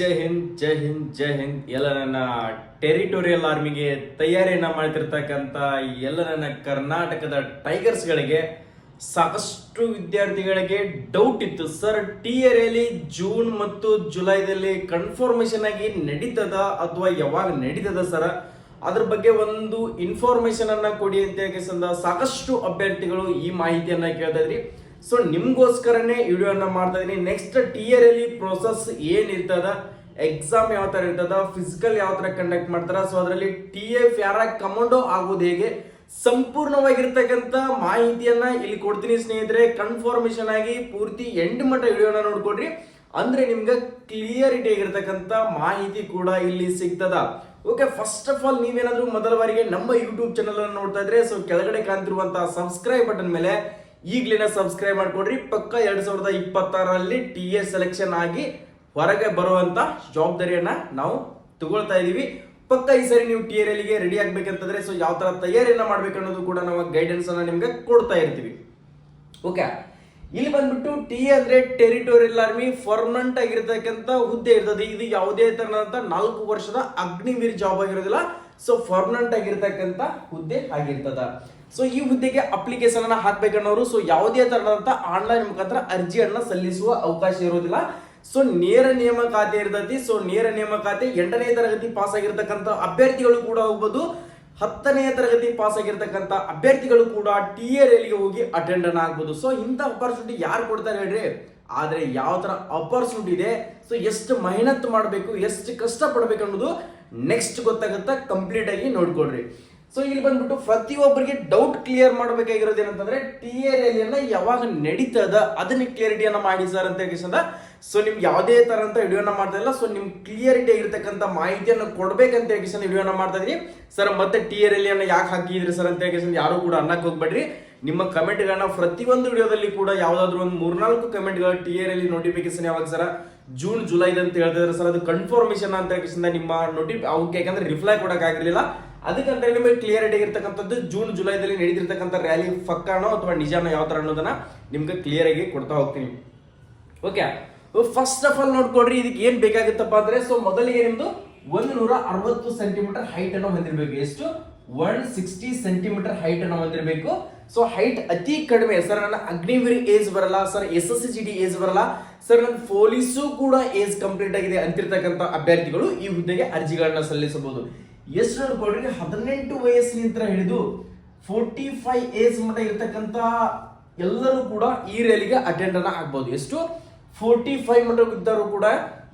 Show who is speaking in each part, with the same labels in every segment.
Speaker 1: ಜೈ ಹಿಂದ್ ಜೈ ಹಿಂದ್ ಎಲ್ಲ ನನ್ನ ಟೆರಿಟೋರಿಯಲ್ ಆರ್ಮಿಗೆ ತಯಾರಿಯನ್ನ ಮಾಡ್ತಿರ್ತಕ್ಕಂಥ ಎಲ್ಲ ನನ್ನ ಕರ್ನಾಟಕದ ಟೈಗರ್ಸ್ಗಳಿಗೆ ಸಾಕಷ್ಟು ವಿದ್ಯಾರ್ಥಿಗಳಿಗೆ ಡೌಟ್ ಇತ್ತು. ಸರ್, TRA ಜೂನ್ ಮತ್ತು ಜುಲೈದಲ್ಲಿ ಕನ್ಫರ್ಮೇಶನ್ ಆಗಿ ನಡೀತದ ಅಥವಾ ಯಾವಾಗ ನಡೀತದ ಸರ್, ಅದ್ರ ಬಗ್ಗೆ ಒಂದು ಇನ್ಫಾರ್ಮೇಶನ್ ಅನ್ನ ಕೊಡಿ ಅಂತ ಹೇಳಿ ಸಾಕಷ್ಟು ಅಭ್ಯರ್ಥಿಗಳು ಈ ಮಾಹಿತಿಯನ್ನ ಕೇಳ್ತಾ ಇದ್ರಿ. ಸೊ ನಿಮ್ಗೋಸ್ಕರನೇ ವಿಡಿಯೋನ ಮಾಡ್ತಾ ಇದೀನಿ. ನೆಕ್ಸ್ಟ್ TRA ಪ್ರೋಸೆಸ್ ಏನಿರ್ತದ, ಎಕ್ಸಾಮ್ ಯಾವ ತರ ಇರ್ತದ, ಫಿಸಿಕಲ್ ಯಾವ ತರ ಕಂಡಕ್ಟ್ ಮಾಡ್ತಾರ, ಸೊ ಅದರಲ್ಲಿ TF ಯಾರ ಕಮಾಂಡೋ ಆಗೋದು ಹೇಗೆ, ಸಂಪೂರ್ಣವಾಗಿರ್ತಕ್ಕಂಥ ಮಾಹಿತಿಯನ್ನ ಇಲ್ಲಿ ಕೊಡ್ತೀನಿ ಸ್ನೇಹಿತರೆ. ಕನ್ಫರ್ಮೇಶನ್ ಆಗಿ ಪೂರ್ತಿ ಎಂಡ್ ಮಟ್ಟ ವಿಡಿಯೋನ ನೋಡ್ಕೊಡ್ರಿ, ಅಂದ್ರೆ ನಿಮ್ಗೆ ಕ್ಲಿಯರಿಟಿ ಆಗಿರ್ತಕ್ಕಂಥ ಮಾಹಿತಿ ಕೂಡ ಇಲ್ಲಿ ಸಿಗ್ತದ. ಓಕೆ, ಫಸ್ಟ್ ಆಫ್ ಆಲ್ ನೀವೇನಾದ್ರೂ ಮೊದಲ ಬಾರಿಗೆ ನಮ್ಮ ಯೂಟ್ಯೂಬ್ ಚಾನಲ್ ಅನ್ನು ನೋಡ್ತಾ ಇದ್ರೆ ಸೊ ಕೆಳಗಡೆ ಕಾಣ್ತಿರುವಂತಹ ಸಬ್ಸ್ಕ್ರೈಬ್ ಬಟನ್ ಮೇಲೆ ಈಗಲೇ ಸಬ್ಸ್ಕ್ರೈಬ್ ಮಾಡ್ಕೊಡ್ರಿ. ಪಕ್ಕ 2026ರಲ್ಲಿ TA ಸೆಲೆಕ್ಷನ್ ಆಗಿ ಹೊರಗೆ ಬರುವಂತ ಜವಾಬ್ದಾರಿಯನ್ನ ನಾವು ತಗೊಳ್ತಾ ಇದೀವಿ. ಪಕ್ಕ ಈ ಸರಿ ನೀವು TRAಗೆ ರೆಡಿ ಆಗ್ಬೇಕಂತಂದ್ರೆ ಸೊ ಯಾವ ತರ ತಯಾರಿಯನ್ನ ಮಾಡ್ಬೇಕನ್ನೋದು ಕೂಡ ನಾವು ಗೈಡೆನ್ಸ್ ಅನ್ನ ನಿಮ್ಗೆ ಕೊಡ್ತಾ ಇರ್ತೀವಿ. ಓಕೆ, ಇಲ್ಲಿ ಬಂದ್ಬಿಟ್ಟು TA ಅಂದ್ರೆ ಟೆರಿಟೋರಿಯಲ್ ಆರ್ಮಿ ಪರ್ಮನೆಂಟ್ ಆಗಿರ್ತಕ್ಕಂಥ ಹುದ್ದೆ ಇರ್ತದೆ. ಇದು ಯಾವುದೇ ತರನಾದಂತ 4 ವರ್ಷದ ಅಗ್ನಿವೀರ್ ಜಾಬ್ ಆಗಿರೋದಿಲ್ಲ. ಸೊ ಪರ್ಮನೆಂಟ್ ಆಗಿರ್ತಕ್ಕಂಥ ಹುದ್ದೆ ಆಗಿರ್ತದ. ಸೊ ಈ ಹುದ್ದೆಗೆ ಅಪ್ಲಿಕೇಶನ್ ಅನ್ನ ಹಾಕ್ಬೇಕನ್ನೋರು ಸೊ ಯಾವುದೇ ತರನಾದಂತ ಆನ್ಲೈನ್ ಮುಖಾಂತರ ಅರ್ಜಿಯನ್ನ ಸಲ್ಲಿಸುವ ಅವಕಾಶ ಇರೋದಿಲ್ಲ. ಸೊ ನೇರ ನೇಮಕಾತಿ ಇರ್ತೈತಿ. ಸೊ ನೇರ ನೇಮಕಾತಿ 8ನೇ ತರಗತಿ ಪಾಸ್ ಆಗಿರ್ತಕ್ಕಂಥ ಅಭ್ಯರ್ಥಿಗಳು ಕೂಡ ಹೋಗ್ಬೋದು, 10ನೇ ತರಗತಿ ಪಾಸ್ ಆಗಿರ್ತಕ್ಕಂಥ ಅಭ್ಯರ್ಥಿಗಳು ಕೂಡ TRAಗೆ ಹೋಗಿ ಅಟೆಂಡ್ ಆಗ್ಬೋದು. ಸೊ ಇಂಥ ಅಪರ್ಚುನಿಟಿ ಯಾರು ಕೊಡ್ತಾರೆ ಹೇಳ್ರಿ, ಆದ್ರೆ ಯಾವ ತರ ಅಪರ್ಚುನಿಟಿ ಇದೆ, ಸೊ ಎಷ್ಟು ಮೆಹನತ್ ಮಾಡಬೇಕು, ಎಷ್ಟು ಕಷ್ಟ ಪಡ್ಬೇಕು ಅನ್ನೋದು ನೆಕ್ಸ್ಟ್ ಗೊತ್ತಾಗುತ್ತಾ, ಕಂಪ್ಲೀಟ್ ಆಗಿ ನೋಡ್ಕೊಡ್ರಿ. ಸೊ ಇಲ್ಲಿ ಬಂದ್ಬಿಟ್ಟು ಪ್ರತಿಯೊಬ್ಬರಿಗೆ ಡೌಟ್ ಕ್ಲಿಯರ್ ಮಾಡಬೇಕಾಗಿರೋದು ಏನಂತಂದ್ರೆ TRA ಯಾವಾಗ ನಡೀತದ ಅದನ್ನ ಕ್ಲಿಯರಿಟಿಯನ್ನ ಮಾಡಿ ಸರ್ ಅಂತ ಹೇಳಿ. ಸೊ ನಿಮ್ಗೆ ಯಾವುದೇ ತರ ಅಂತ ವಿಡಿಯೋನ ಮಾಡ್ತಾ ಇಲ್ಲ, ಸೊ ನಿಮ್ಗೆ ಕ್ಲಿಯರಿಟಿ ಆಗಿರ್ತಕ್ಕಂಥ ಮಾಹಿತಿಯನ್ನು ಕೊಡ್ಬೇಕಂತ ಹೇಳಿ ವಿಡಿಯೋನ ಮಾಡ್ತಾ ಇದ್ರಿ. ಸರ್ ಮತ್ತೆ TRA ಯಾಕೆ ಹಾಕಿದ್ರಿ ಸರ್ ಅಂತ ಹೇಳಿ ಯಾರು ಕೂಡ ಅನ್ನಕ್ಕೆ ಹೋಗ್ಬೇಡ್ರಿ. ನಿಮ್ಮ ಕಮೆಂಟ್ಗಳನ್ನ ಪ್ರತಿಯೊಂದು ವಿಡಿಯೋದಲ್ಲಿ ಕೂಡ ಯಾವ್ದಾದ್ರು ಒಂದು 3-4 ಕಮೆಂಟ್ಗಳು TRA ನೋಟಿಫಿಕೇಶನ್ ಯಾವಾಗ ಸರ್, ಜೂನ್ ಜುಲೈ ಅಂತ ಹೇಳ್ತಿದ್ರೆ ಸರ್, ಅದು ಕನ್ಫರ್ಮೇಶನ್ ಅಂತ ಹೇಳಿ ನಿಮ್ಮ ಅವಕ್ಕೆ ಯಾಕಂದ್ರೆ ರಿಪ್ಲೈ ಕೊಡಕ್ ಆಗಿರ್ಲಿಲ್ಲ. ಅದಕ್ಕಂತ ನಿಮಗೆ ಕ್ಲಿಯರಿಟಿ ಆಗಿರ್ತಕ್ಕಂಥದ್ದು ಜೂನ್ ಜುಲೈದಲ್ಲಿ ನಡೀತಿರ್ತಕ್ಕಂಥ ರ್ಯಾಲಿ ಫಕ್ಕಾನೋ ಅಥವಾ ನಿಜಾನೋ ಯಾವ ತರ ಅನ್ನೋದನ್ನ ನಿಮ್ಗೆ ಕ್ಲಿಯರ್ ಆಗಿ ಕೊಡ್ತಾ ಹೋಗ್ತೀನಿ. ಓಕೆ, ಫಸ್ಟ್ ಆಫ್ ಆಲ್ ನೋಡ್ಕೊಡ್ರಿ, ಇದಕ್ಕೆ ಏನ್ ಬೇಕಾಗುತ್ತಪ್ಪ ಅಂದ್ರೆ ಸೊ ಮೊದಲಿಗೆ ನಿಮ್ದು 160 ಸೆಂಟಿಮೀಟರ್ ಹೈಟ್ ಅನ್ನು ಹೊಂದಿರಬೇಕು. ಎಷ್ಟು? 160 ಸೆಂಟಿಮೀಟರ್ ಹೈಟ್ ಅನ್ನು ಹೊಂದಿರಬೇಕು. ಸೊ ಹೈಟ್ ಅತಿ ಕಡಿಮೆ ಸರ್, ನನ್ನ ಅಗ್ನಿವೀರ್ ಏಜ್ ಬರಲ್ಲ ಸರ್, SSGD ಏಜ್ ಬರಲ್ಲ ಸರ್, ನನ್ನ ಪೊಲೀಸು ಕೂಡ ಏಜ್ ಕಂಪ್ಲೀಟ್ ಆಗಿದೆ ಅಂತಿರ್ತಕ್ಕಂಥ ಅಭ್ಯರ್ಥಿಗಳು ಈ ಹುದ್ದೆಗೆ ಅರ್ಜಿಗಳನ್ನ ಸಲ್ಲಿಸಬಹುದು. ಎಷ್ಟು ನೋಡ್ಕೊಡ್ರಿ, 18 ವಯಸ್ಸಿನಿಂದ ಹಿಡಿದು 45 ಏಜ್ ಮಟ್ಟ ಇರ್ತಕ್ಕಂಥ ಎಲ್ಲರೂ ಕೂಡ ಈ ರ್ಯಾಲಿಗೆ ಅಟೆಂಡ್ ಅನ್ನ ಆಗ್ಬಹುದು. ಎಷ್ಟು? 45 ಮಟ್ಟ ಇದ್ದವರು ಕೂಡ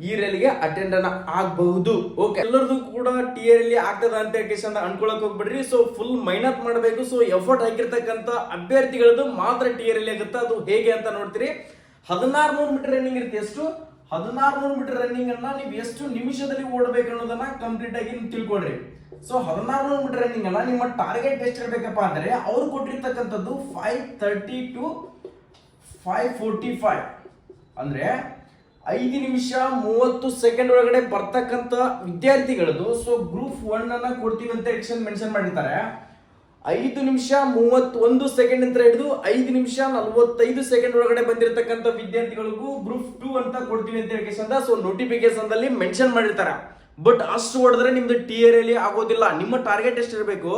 Speaker 1: ಈ ರ್ಯಾಲಿಗೆ ಅಟೆಂಡ್ ಅನ್ನ ಆಗಬಹುದು. ಓಕೆ, ಎಲ್ಲರದು ಕೂಡ TRA ಆಗ್ತದ ಅಂತ ಅನ್ಕೊಳಕ್ ಹೋಗ್ಬಿಡ್ರಿ. ಸೊ ಫುಲ್ ಮೆಹನತ್ ಮಾಡಬೇಕು. ಸೊ ಎಫರ್ಟ್ ಹಾಕಿರ್ತಕ್ಕಂಥ ಅಭ್ಯರ್ಥಿಗಳದ್ದು ಮಾತ್ರ TRA ಆಗುತ್ತೆ. ಅದು ಹೇಗೆ ಅಂತ ನೋಡ್ತೀರಿ. 1600 ಮೀಟರ್ ರನ್ನಿಂಗ್ ಇರುತ್ತೆ. ಎಷ್ಟು? 1600 ಮೀಟರ್ ರನ್ನಿಂಗ್ ಅನ್ನ ನೀವು ಎಷ್ಟು ನಿಮಿಷದಲ್ಲಿ ಓಡಬೇಕು ಅನ್ನೋದನ್ನ ಕಂಪ್ಲೀಟ್ ಆಗಿ ತಿಳ್ಕೊಡ್ರಿ. ಸೊ 1600 ಮೀಟರ್ ರನ್ನಿಂಗ್ ಅನ್ನ ನಿಮ್ಮ ಟಾರ್ಗೆಟ್ ಎಷ್ಟು ಇರಬೇಕಪ್ಪ ಅಂದ್ರೆ ಅವ್ರು ಕೊಟ್ಟಿರ್ತಕ್ಕಂಥದ್ದು 5:30 to 5:45 ಅಂದ್ರೆ 5 ನಿಮಿಷ 30 ಸೆಕೆಂಡ್ ಒಳಗಡೆ ಬರ್ತಕ್ಕಂಥ ವಿದ್ಯಾರ್ಥಿಗಳದ್ದು. ಸೊ ಗ್ರೂಪ್ 1 ಅನ್ನ ಕೊಡ್ತೀವಿ ಅಂತ ಮೆನ್ಷನ್ ಮಾಡಿರ್ತಾರೆ. 5 ನಿಮಿಷ 31 ಸೆಕೆಂಡ್ ಅಂತ ಹಿಡಿದು 5 ನಿಮಿಷ 45 ಸೆಕೆಂಡ್ ಒಳಗಡೆ ಬಂದಿರತಕ್ಕಂಥ ವಿದ್ಯಾರ್ಥಿಗಳಿಗೂ ಗ್ರೂಪ್ 2 ಅಂತ ಕೊಡ್ತೀವಿ ಅಂತ ಹೇಳಿ ಸೊ ನೋಟಿಫಿಕೇಶನ್ ದಲ್ಲಿ ಮೆನ್ಷನ್ ಮಾಡಿರ್ತಾರೆ. ಬಟ್ ಅಷ್ಟು ಹೊಡೆದ್ರೆ ನಿಮ್ದು TRA ಆಗೋದಿಲ್ಲ. ನಿಮ್ಮ ಟಾರ್ಗೆಟ್ ಎಷ್ಟು ಇರಬೇಕು,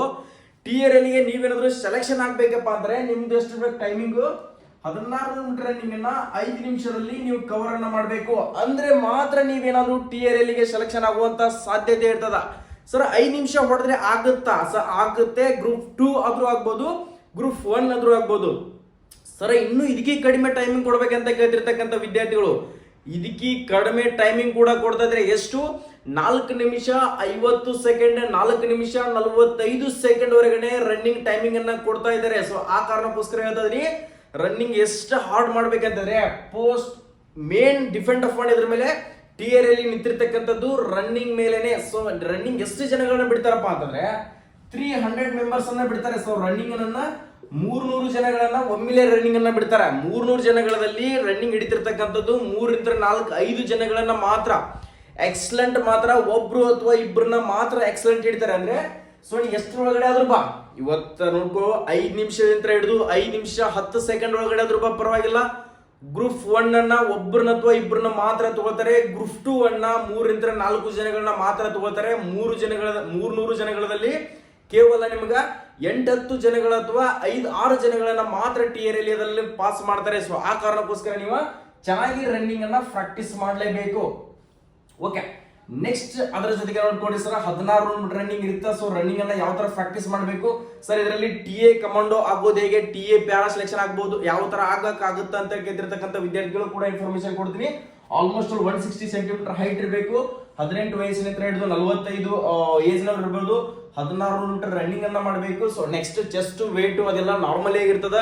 Speaker 1: TRAಗೆ ನೀವೇನಾದ್ರೂ ಸೆಲೆಕ್ಷನ್ ಆಗ್ಬೇಕಪ್ಪ ಅಂದ್ರೆ ನಿಮ್ದು ಎಷ್ಟು ಇರ್ಬೇಕು ಟೈಮಿಂಗು, 1600 ಮೀಟರ್ ರನ್ನಿಂಗ್ ಅನ್ನ 5 ನಿಮಿಷದಲ್ಲಿ ನೀವು ಕವರ್ ಅನ್ನ ಮಾಡಬೇಕು. ಅಂದ್ರೆ ಮಾತ್ರ ನೀವೇನಾದ್ರೂ TRAಗೆ ಸೆಲೆಕ್ಷನ್ ಆಗುವಂತ ಸಾಧ್ಯತೆ ಇರ್ತದ. ಸರ್ 5 ನಿಮಿಷ ಹೊಡೆದ್ರೆ ಆಗುತ್ತಾ? ಸರ್ ಆಗುತ್ತೆ. ಗ್ರೂಪ್ 2 ಆದ್ರೂ ಆಗ್ಬೋದು, ಗ್ರೂಪ್ 1 ಆದ್ರೂ ಆಗ್ಬೋದು. ಸರ್ ಇನ್ನು ಇದಕ್ಕೆ ಕಡಿಮೆ ಟೈಮಿಂಗ್ ಕೊಡ್ಬೇಕಂತ ಕೇಳ್ತಿರ್ತಕ್ಕಂಥ ವಿದ್ಯಾರ್ಥಿಗಳು ಇದಕ್ಕೆ ಕಡಿಮೆ ಟೈಮಿಂಗ್ ಕೂಡ ಕೊಡ್ತಾ ಇದ್ರೆ. ಎಷ್ಟು? 4 ನಿಮಿಷ 50 ಸೆಕೆಂಡ್, 4 ನಿಮಿಷ 45 ಸೆಕೆಂಡ್ ವರೆಗೆ ರನ್ನಿಂಗ್ ಟೈಮಿಂಗ್ ಅನ್ನ ಕೊಡ್ತಾ ಇದ್ದಾರೆ. ಸೊ ಆ ಕಾರಣಕ್ಕೋಸ್ಕರ ಹೇಳ್ತಾ ಇದ್ರಿ, ರನ್ನಿಂಗ್ ಎಷ್ಟು ಹಾರ್ಡ್ ಮಾಡ್ಬೇಕಂತಂದ್ರೆ ಪೋಸ್ಟ್ ಮೇನ್ ಡಿಫೆಂಡ್ ಆಫ್ ಮಾಡಿದ್ರ ಮೇಲೆ TRA ನಿಂತಿರ್ತಕ್ಕಂಥದ್ದು ರನ್ನಿಂಗ್ ಮೇಲೆನೆ. ಸೊ ರನ್ನಿಂಗ್ ಎಷ್ಟು ಜನಗಳನ್ನ ಬಿಡ್ತಾರಪ್ಪ ಅಂತಂದ್ರೆ 300 ಮೆಂಬರ್ಸ್ ಅನ್ನ ಬಿಡ್ತಾರೆ. ಸೊ ರನ್ನಿಂಗ್ ಅನ್ನ 300 ಜನಗಳನ್ನ ಒಮ್ಮೆಲೆ ರನ್ನಿಂಗ್ ಅನ್ನ ಬಿಡ್ತಾರೆ. 300 ಜನಗಳಲ್ಲಿ ರನ್ನಿಂಗ್ ಹಿಡಿತಿರ್ತಕ್ಕಂಥದ್ದು 3 ರಿಂದ 4 5 ಜನಗಳನ್ನ ಮಾತ್ರ ಎಕ್ಸಲೆಂಟ್ ಮಾತ್ರ ಒಬ್ರು ಅಥವಾ ಇಬ್ಬರನ್ನ ಮಾತ್ರ ಎಕ್ಸಲೆಂಟ್ ಹಿಡಿತಾರೆ. ಅಂದ್ರೆ ಸೊ ಎಷ್ಟು ಒಳಗಡೆ ಆದ್ರೂ ಬಾ, ಇವತ್ತು ನೋಡ್ಕೋ 5 ನಿಮಿಷದಿಂದ ಹಿಡಿದು 5 ನಿಮಿಷ 10 ಸೆಕೆಂಡ್ ಒಳಗಡೆ ಆದ್ರೂ ಬಾ ಪರವಾಗಿಲ್ಲ. ಗ್ರೂಪ್ 1 ಅನ್ನ ಒಬ್ಬರನ್ನ ಅಥವಾ ಇಬ್ಬರನ್ನ ಮಾತ್ರ ತಗೋತಾರೆ. ಗ್ರೂಪ್ 2 ಅನ್ನ 3 ರಿಂದ 4 ಜನಗಳನ್ನ ಮಾತ್ರ ತಗೋತಾರೆ. 300 ಜನಗಳಲ್ಲಿ ಕೇವಲ ನಿಮ್ಗ 8-10 ಜನಗಳ ಅಥವಾ 5-6 ಜನಗಳನ್ನ ಮಾತ್ರ TRLದಲ್ಲಿ ಪಾಸ್ ಮಾಡ್ತಾರೆ. ಸೊ ಆ ಕಾರಣಕ್ಕೋಸ್ಕರ ನೀವು ಚೆನ್ನಾಗಿ ರನ್ನಿಂಗ್ ಅನ್ನ ಪ್ರಾಕ್ಟೀಸ್ ಮಾಡಲೇಬೇಕು. ಓಕೆ, ನೆಕ್ಸ್ಟ್ ಅದರ ಜೊತೆಗೆ ನೋಡ್ಕೊಡಿ ಸರ್, 16 ರನ್ನಿಂಗ್ ಇರುತ್ತೆ. ಸೊ ರನ್ನಿಂಗ್ ಅನ್ನ ಯಾವ ತರ ಪ್ರಾಕ್ಟೀಸ್ ಮಾಡಬೇಕು ಸರ್, ಇದರಲ್ಲಿ TA ಕಮಾಂಡೋ ಆಗ್ಬೋದು, ಹೇಗೆ TA ಪ್ಯಾರಾ ಸೆಲೆಕ್ಷನ್ ಆಗ್ಬೋದು, ಯಾವ ತರ ಆಗಕ್ಕಾಗುತ್ತೆ ಅಂತ ಕೇಳಿರ್ತಕ್ಕಂಥ ವಿದ್ಯಾರ್ಥಿಗಳು ಕೂಡ ಇನ್ಫಾರ್ಮೇಶನ್ ಕೊಡ್ತೀನಿ. ಆಲ್ಮೋಸ್ಟ್ 160 ಸೆಂಟಿಮೀಟರ್ ಹೈಟ್ ಇರಬೇಕು. 18 ವಯಸ್ಸಿನ ಹಿಡಿದು 45 ಏಜ್ ನವರು ಇರಬಹುದು. 16 ಮೀಟರ್ ರನ್ನಿಂಗ್ ಅನ್ನ ಮಾಡಬೇಕು. ಸೊ ನೆಕ್ಸ್ಟ್ ಚೆಸ್ಟ್ ವೇಟ್ ಅದೆಲ್ಲ ನಾರ್ಮಲ್ ಆಗಿರ್ತದ.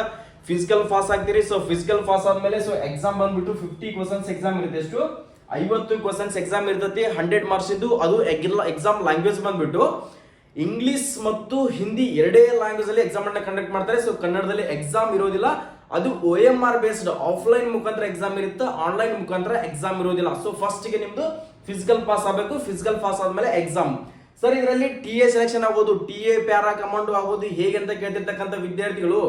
Speaker 1: ಫಿಸಿಕಲ್ ಪಾಸ್ ಆಗ್ತೀರಿ. ಸೊ ಫಿಸಿಕಲ್ ಪಾಸ್ ಆದ್ಮೇಲೆ ಸೊ ಎಕ್ಸಾಮ್ ಬಂದ್ಬಿಟ್ಟು 50 ಕ್ವಶನ್ಸ್ ಎಕ್ಸಾಮ್ ಇರುತ್ತೆ. ಎಷ್ಟು 50 ಕ್ವಶನ್ಸ್ ಎಕ್ಸಾಮ್ ಇರ್ತೈತಿ. 100 ಮಾರ್ಕ್ಸ್ ಇದ್ದು. ಅದು ಎಕ್ಸಾಮ್ ಲ್ಯಾಂಗ್ವೇಜ್ ಬಂದ್ಬಿಟ್ಟು ಇಂಗ್ಲಿಷ್ ಮತ್ತು ಹಿಂದಿ ಎರಡೇ ಲ್ಯಾಂಗ್ವೇಜ್ ಅಲ್ಲಿ ಎಕ್ಸಾಮ್ ಅನ್ನ ಕಂಡಕ್ಟ್ ಮಾಡ್ತಾರೆ. ಸೊ ಕನ್ನಡದಲ್ಲಿ ಎಕ್ಸಾಮ್ ಇರೋದಿಲ್ಲ. ಅದು OMR ಬೇಸ್ಡ್ ಆಫ್ಲೈನ್ ಮುಖಾಂತರ ಎಕ್ಸಾಮ್ ಇರುತ್ತೆ, ಆನ್ಲೈನ್ ಮುಖಾಂತರ ಎಕ್ಸಾಮ್ ಇರೋದಿಲ್ಲ. ಸೊ ಫಸ್ಟ್ ಗೆ ನಿಮ್ದು ಫಿಸಿಕಲ್ ಪಾಸ್ ಆಗಬೇಕು. ಫಿಸಿಕಲ್ ಪಾಸ್ ಆದ್ಮೇಲೆ ಎಕ್ಸಾಮ್. ಸರ್ ಇದರಲ್ಲಿ TA ಸೆಲೆಕ್ಷನ್ ಆಗ್ಬೋದು, TA ಪ್ಯಾರಾ ಕಮಾಂಡೋ ಆಗ್ಬೋದು, ಹೇಗೆ ಅಂತ ಕೇಳ್ತಿರ್ತಕ್ಕಂಥ ವಿದ್ಯಾರ್ಥಿಗಳು,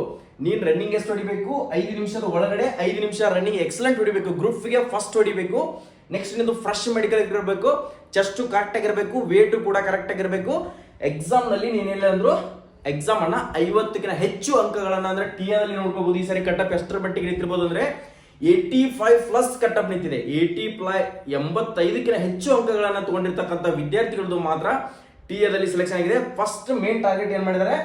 Speaker 1: ನೀನ್ ರನ್ನಿಂಗ್ ಎಷ್ಟು ಹೊಡಿಬೇಕು, 5 ನಿಮಿಷದ ಒಳಗಡೆ 5 ನಿಮಿಷ ರನ್ನಿಂಗ್ ಎಕ್ಸಲೆಂಟ್ ಹೊಡಿಬೇಕು. ಗ್ರೂಪ್ ಗೆ ಫಸ್ಟ್ ಹೊಡಿಬೇಕು. ನೆಕ್ಸ್ಟ್ ನಿಂದು ಫ್ರೆಶ್ ಮೆಡಿಕಲ್ ಇರಬೇಕು, ಚೆಸ್ಟ್ ಕರೆಕ್ಟ್ ಆಗಿರಬೇಕು, ವೇಟ್ ಕೂಡ ಕರೆಕ್ಟ್ ಆಗಿರಬೇಕು. ಎಕ್ಸಾಮ್ ನಲ್ಲಿ ನೀನೆಲ್ಲ ಅಂದ್ರು ಎಕ್ಸಾಮ್ ಅನ್ನ 50ಕ್ಕಿಂತ ಹೆಚ್ಚು ಅಂಕಗಳನ್ನ ಅಂದ್ರೆ TA ನಲ್ಲಿ ನೋಡ್ಕೋಬಹುದು. ಈ ಸರಿ ಕಟ್ ಆಫ್ ಎಷ್ಟರ ಮಟ್ಟಿಗೆ ನಿಂತಿರ್ಬೋದು ಅಂದ್ರೆ 85 ಪ್ಲಸ್ ಕಟ್ ಆಫ್ ನಿಂತಿದೆ. 85ಕ್ಕಿಂತ ಹೆಚ್ಚು ಅಂಕಗಳನ್ನ ತಗೊಂಡಿರ್ತಕ್ಕಂಥ ವಿದ್ಯಾರ್ಥಿಗಳದ್ದು ಮಾತ್ರ TA ದಲ್ಲಿ ಸೆಲೆಕ್ಷನ್ ಆಗಿದೆ. ಫಸ್ಟ್ ಮೇನ್ ಟಾರ್ಗೆಟ್ ಏನ್ ಮಾಡಿದ್ದಾರೆ,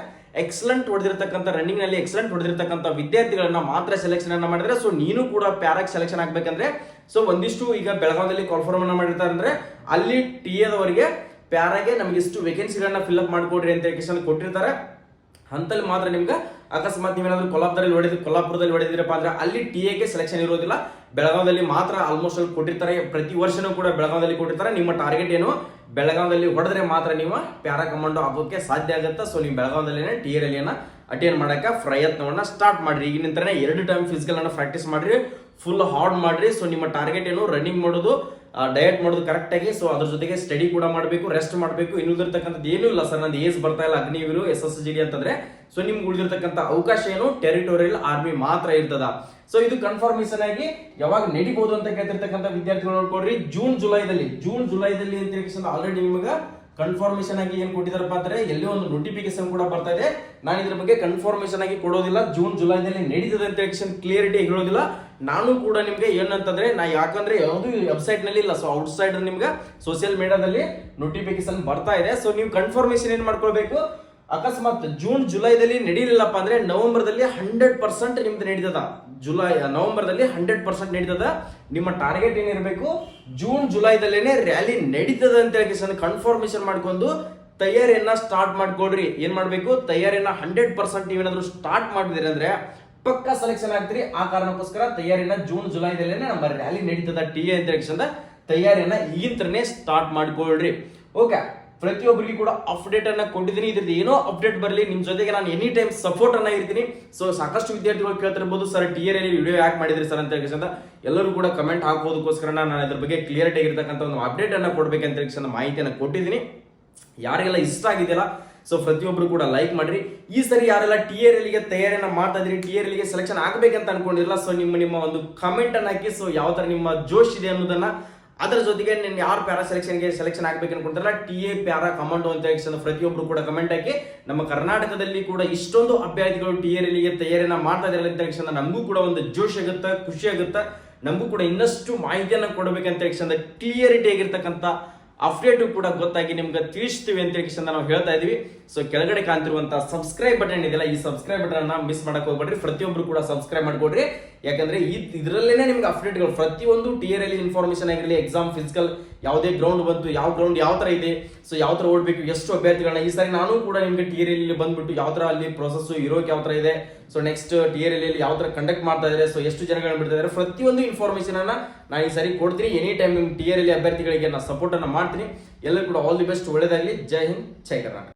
Speaker 1: ಎಕ್ಸಲೆಂಟ್ ಹೊಡೆದಿರ್ತಕ್ಕಂಥ ರನ್ನಿಂಗ್ ನಲ್ಲಿ ಎಕ್ಸಲೆಂಟ್ ಹೊಡೆದಿರ್ತಕ್ಕಂಥ ವಿದ್ಯಾರ್ಥಿಗಳನ್ನ ಮಾತ್ರ ಸೆಲೆಕ್ಷನ್ ಅನ್ನ ಮಾಡಿದ್ರೆ. ಸೊ ನೀನು ಕೂಡ ಪ್ಯಾರಾಕ್ ಸೆಲೆಕ್ಷನ್ ಆಗ್ಬೇಕಂದ್ರೆ ಸೊ ಒಂದಿಷ್ಟು ಈಗ ಬೆಳಗಾವಿಯಲ್ಲಿ ಕಾಲ್ಫಾರ್ಮ್ ಅನ್ನ ಮಾಡಿರ್ತಾರೆ ಅಂದ್ರೆ ಅಲ್ಲಿ TA ದವರಿಗೆ ಪ್ಯಾರಾಗೆ ನಮ್ಗೆ ಇಷ್ಟು ವೇಕೆನ್ಸಿಗಳನ್ನ ಫಿಲ್ ಅಪ್ ಮಾಡ್ಕೊಡ್ರಿ ಅಂತ ಕೊಟ್ಟಿರ್ತಾರೆ. ಅಂತಲ್ಲಿ ಮಾತ್ರ ನಿಮ್ಗೆ ಅಕಸ್ಮಾತ್ ನೀವೇನಾದ್ರೂ ಕೊಲ್ಲಾಪುರದಲ್ಲಿ ಹೊಡೆದಿರಪ್ಪ ಅಂದ್ರೆ ಅಲ್ಲಿ TA ಗೆ ಸೆಲೆಕ್ಷನ್ ಇರೋದಿಲ್ಲ. ಬೆಳಗಾವಿಯಲ್ಲಿ ಮಾತ್ರ ಆಲ್ಮೋಸ್ಟ್ ಅಲ್ಲಿ ಕೊಟ್ಟಿರ್ತಾರೆ. ಪ್ರತಿ ವರ್ಷನೂ ಕೂಡ ಬೆಳಗಾವಿಯಲ್ಲಿ ಕೊಟ್ಟಿರ್ತಾರೆ. ನಿಮ್ಮ ಟಾರ್ಗೆಟ್ ಏನು, ಬೆಳಗಾವಿಯಲ್ಲಿ ಹೊಡೆದ್ರೆ ಮಾತ್ರ ನೀವು ಪ್ಯಾರಾ ಕಮಾಂಡೋ ಆಗೋಕೆ ಸಾಧ್ಯ ಆಗುತ್ತೆ. ಸೊ ನೀವು ಬೆಳಗಾವಿಯಲ್ಲಿ TRLನ ಅಟೆಂಡ್ ಮಾಡಕ್ಕೆ ಪ್ರಯತ್ನವನ್ನ ಸ್ಟಾರ್ಟ್ ಮಾಡ್ರಿ. ಈಗ ನಿಂತರೇ 2 ಟೈಮ್ ಫಿಸಿಕಲ್ ಅನ್ನ ಪ್ರಾಕ್ಟೀಸ್ ಮಾಡ್ರಿ, ಫುಲ್ ಹಾರ್ಡ್ ಮಾಡ್ರಿ. ಸೊ ನಿಮ್ಮ ಟಾರ್ಗೆಟ್ ಏನು, ರನ್ನಿಂಗ್ ಮಾಡೋದು, ಡಯಟ್ ಮಾಡೋದು ಕರೆಕ್ಟ್ ಆಗಿ. ಸೊ ಅದ್ರ ಜೊತೆಗೆ ಸ್ಟಡಿ ಕೂಡ ಮಾಡಬೇಕು, ರೆಸ್ಟ್ ಮಾಡಬೇಕು. ಇನ್ನುಳಿದಿರ್ತಕ್ಕಂಥದ್ದು ಏನೂ ಇಲ್ಲ ಸರ್, ನಂದು ಏಜ್ ಬರ್ತಾ ಇಲ್ಲ ಅಗ್ನಿವೀರು SSGD ಅಂತಂದ್ರೆ ಸೊ ನಿಮ್ಗೆ ಉಳಿದಿರ್ತಕ್ಕಂಥ ಅವಕಾಶ ಏನು, ಟೆರಿಟೋರಿಯಲ್ ಆರ್ಮಿ ಮಾತ್ರ ಇರ್ತದ. ಸೊ ಇದು ಕನ್ಫರ್ಮೇಶನ್ ಆಗಿ ಯಾವಾಗ ನಡಿಬಹುದು ಅಂತ ಕೇಳ್ತಿರ್ತಕ್ಕಂಥ ವಿದ್ಯಾರ್ಥಿಗಳು ನೋಡ್ಕೊಡ್ರಿ. ಜೂನ್ ಜುಲೈದಲ್ಲಿ ಅಂತ ಆಲ್ರೆಡಿ ನಿಮ್ಗೆ ಕನ್ಫರ್ಮೇಶನ್ ಆಗಿ ಏನ್ ಕೊಟ್ಟಿದಾರಪ್ಪ ಅಂದ್ರೆ ಎಲ್ಲಿ ಒಂದು ನೋಟಿಫಿಕೇಶನ್ ಕೂಡ ಬರ್ತಾ ಇದೆ. ನಾನು ಇದ್ರ ಬಗ್ಗೆ ಕನ್ಫರ್ಮೇಶನ್ ಆಗಿ ಕೊಡೋದಿಲ್ಲ. ಜುಲೈದಲ್ಲಿ ನಡೀತದೆ ಅಂತ ಕ್ಲಿಯರಿಟಿ ಹೇಳೋದಿಲ್ಲ. ನಾನು ಕೂಡ ನಿಮ್ಗೆ ಏನಂತಂದ್ರೆ ಯಾಕಂದ್ರೆ ಯಾವುದು ವೆಬ್ಸೈಟ್ ನಲ್ಲಿ ಇಲ್ಲ. ಸೊ ಔಟ್ ಸೈಡ್ ನಿಮ್ಗೆ ಸೋಷಿಯಲ್ ಮೀಡಿಯಾದಲ್ಲಿ ನೋಟಿಫಿಕೇಶನ್ ಬರ್ತಾ ಇದೆ. ಸೊ ನೀವು ಕನ್ಫರ್ಮೇಶನ್ ಏನ್ ಮಾಡ್ಕೊಳ್ಬೇಕು, ಅಕಸ್ಮಾತ್ ಜುಲೈದಲ್ಲಿ ನಡೀಲಿಲ್ಲಪ್ಪ ಅಂದ್ರೆ ನವೆಂಬರ್ದಲ್ಲಿ 100% ನಿಮ್ದು ನಡೀತದ. ನವೆಂಬರ್ದಲ್ಲಿ 100% ನಡೀತದ. ನಿಮ್ಮ ಟಾರ್ಗೆಟ್ ಏನಿರಬೇಕು, ಜುಲೈದಲ್ಲೇನೆ ರ್ಯಾಲಿ ನಡೀತದ ಅಂತ ಹೇಳಿ ಕನ್ಫರ್ಮೇಶನ್ ಮಾಡ್ಕೊಂಡು ತಯಾರಿಯನ್ನ ಸ್ಟಾರ್ಟ್ ಮಾಡ್ಕೊಡ್ರಿ. ಏನ್ ಮಾಡ್ಬೇಕು, ತಯಾರಿಯನ್ನ 100% ನೀವೇನಾದ್ರೂ ಸ್ಟಾರ್ಟ್ ಮಾಡಿದ್ರಿ ಅಂದ್ರೆ ಪಕ್ಕ ಸೆಲೆಕ್ಷನ್ ಆಗ್ತೀರಿ. ಆ ಕಾರಣಕ್ಕೋಸ್ಕರ ತಯಾರಿನ ಜುಲೈದಲ್ಲೇನೆ ನಮ್ಮ ರ್ಯಾಲಿ ನಡೀತದ TA ಅಂತ ತಯಾರಿಯನ್ನ ಈಗಿಂತನೇ ಸ್ಟಾರ್ಟ್ ಮಾಡ್ಕೊಳ್ರಿ. ಓಕೆ, ಪ್ರತಿಯೊಬ್ಬರಿಗೂ ಕೂಡ ಅಪ್ಡೇಟ್ ಅನ್ನ ಕೊಟ್ಟಿದ್ದೀನಿ. ಇದ್ರದ್ದು ಏನೋ ಅಪ್ಡೇಟ್ ಬರಲಿ, ನಿಮ್ ಜೊತೆಗೆ ನಾನು ಎನಿ ಟೈಮ್ ಸಪೋರ್ಟ್ ಅನ್ನ ಇರ್ತೀನಿ. ಸೊ ಸಾಕಷ್ಟು ವಿದ್ಯಾರ್ಥಿಗಳು ಕೇಳ್ತಿರ್ಬೋದು, ಸರ್ TRL ವಿಡಿಯೋ ಯಾಕೆ ಮಾಡಿದ್ರಿ ಸರ್ ಅಂತ ಹೇಳಿ ಎಲ್ಲರೂ ಕೂಡ ಕಮೆಂಟ್ ಹಾಕೋದಕ್ಕೋಸ್ಕರ ನಾನು ಅದ್ರ ಬಗ್ಗೆ ಕ್ಲಿಯರಿಟಿ ಆಗಿರ್ತಕ್ಕಂಥ ಒಂದು ಅಪ್ಡೇಟ್ ಅನ್ನ ಕೊಡ್ಬೇಕಂತ ಹೇಳಿ ಮಾಹಿತಿಯನ್ನು ಕೊಟ್ಟಿದ್ದೀನಿ. ಯಾರಿಗೆಲ್ಲ ಇಷ್ಟ ಆಗಿದೆಯಲ್ಲ ಸೊ ಪ್ರತಿಯೊಬ್ರು ಕೂಡ ಲೈಕ್ ಮಾಡ್ರಿ. ಈ ಸರಿ ಯಾರೆಲ್ಲ TRLಗೆ ತಯಾರಿಯನ್ನ ಮಾಡ್ತಾ ಇದ್ರಿ, TRLಗೆ ಸೆಲೆಕ್ಷನ್ ಆಗ್ಬೇಕಂತ ಅನ್ಕೊಂಡಿರಲ್ಲ, ಸೊ ನಿಮ್ಮ ಒಂದು ಕಮೆಂಟ್ ಅನ್ನ ಹಾಕಿ. ಸೊ ಯಾವ ತರ ನಿಮ್ಮ ಜೋಶ್ ಇದೆ ಅನ್ನೋದನ್ನ, ಅದರ ಜೊತೆಗೆ ನೀನು ಯಾರು ಪ್ಯಾರಾ ಸೆಲೆಕ್ಷನ್ ಆಗ್ಬೇಕು ಅನ್ಕೊಂತಾರಲ್ಲ TA ಪ್ಯಾರಾ ಕಮಾಂಡೋ ಅಂತ ಹೇಳಿ ಪ್ರತಿಯೊಬ್ರು ಕೂಡ ಕಮೆಂಟ್ ಹಾಕಿ. ನಮ್ಮ ಕರ್ನಾಟಕದಲ್ಲಿ ಕೂಡ ಇಷ್ಟೊಂದು ಅಭ್ಯರ್ಥಿಗಳು TRLಗೆ ತಯಾರಿಯನ್ನ ಮಾಡ್ತಾ ಇದಾರೆ ಅಂತ ಹೇಳಿ ನಮಗೂ ಕೂಡ ಒಂದು ಜೋಶ್ ಆಗುತ್ತೆ, ಖುಷಿ ಆಗುತ್ತೆ. ನಮಗೂ ಕೂಡ ಇನ್ನಷ್ಟು ಮಾಹಿತಿಯನ್ನ ಕೊಡಬೇಕಂತ ಹೇಳಿ ಕ್ಲಿಯರಿಟಿ ಆಗಿರ್ತಕ್ಕಂಥ ಅಪ್ಡೇಟ್ ಕೂಡ ಗೊತ್ತಾಗಿ ನಿಮ್ಗೆ ತಿಳಿಸ್ತೀವಿ ಅಂತ ಹೇಳಿ ನಾವು ಹೇಳ್ತಾ ಇದೀವಿ. ಸೊ ಕೆಳಗಡೆ ಕಾಣ್ತಿರುವಂತಹ ಸಬ್ಸ್ಕ್ರೈಬ್ ಬಟನ್ ಇದೆಯಲ್ಲ, ಈ ಸಬ್ಸ್ಕ್ರೈಬ್ ಬಟನ್ ಅನ್ನ ಮಿಸ್ ಮಾಡಕ್ ಹೋಗ್ಬೇಡ್ರಿ. ಪ್ರತಿಯೊಬ್ರು ಕೂಡ ಸಬ್ಸ್ಕ್ರೈಬ್ ಮಾಡ್ಕೊಡ್ರಿ. ಯಾಕಂದ್ರೆ ಇದರಲ್ಲೇನೆ ನಿಮ್ಗೆ ಅಪ್ಡೇಟ್ಗಳು ಪ್ರತಿಯೊಂದು TRL ಇನ್ಫಾರ್ಮೇಶನ್ ಆಗಿರಲಿ, ಎಕ್ಸಾಮ್ ಫಿಸಿಕಲ್ ಯಾವುದೇ ಗ್ರೌಂಡ್ ಬಂತು, ಯಾವ ಗ್ರೌಂಡ್ ಯಾವ ತರ ಇದೆ, ಸೊ ಯಾವ ತರ ಓಡ್ಬೇಕು, ಎಷ್ಟು ಅಭ್ಯರ್ಥಿಗಳನ್ನ ಈ ಸಾರಿ ನಾನು ಕೂಡ ನಿಮ್ಗೆ TRL ಬಂದ್ಬಿಟ್ಟು ಯಾವ ತರ ಅಲ್ಲಿ ಪ್ರೊಸೆಸ್ ಇರೋಕೆ ಯಾವ ತರ ಇದೆ, ಸೊ ನೆಕ್ಸ್ಟ್ TRL ಯಾವ ತರ ಕಂಡಕ್ಟ್ ಮಾಡ್ತಾ ಇದ್ದಾರೆ, ಸೊ ಎಷ್ಟು ಜನಗಳನ್ನ ಬಿಡ್ತಾ ಇದ್ದಾರೆ, ಪ್ರತಿಯೊಂದು ಇನ್ಫಾರ್ಮೇಶನ್ ಅನ್ನ ನಾನು ಈ ಸಾರಿ ಕೊಡ್ತೀನಿ. ಎನಿ ಟೈಮ್ ನಿಮ್ TRL ಅಭ್ಯರ್ಥಿಗಳಿಗೆ ನಾನು ಸಪೋರ್ಟ್ ಅನ್ನ ಮಾಡ್ತೀನಿ. ಎಲ್ಲರೂ ಕೂಡ ಆಲ್ ದಿ ಬೆಸ್ಟ್, ಒಳ್ಳೆದಾಗಲಿ. ಜೈ ಹಿಂದ್, ಜೈ ಕರ್ನಾಟಕ.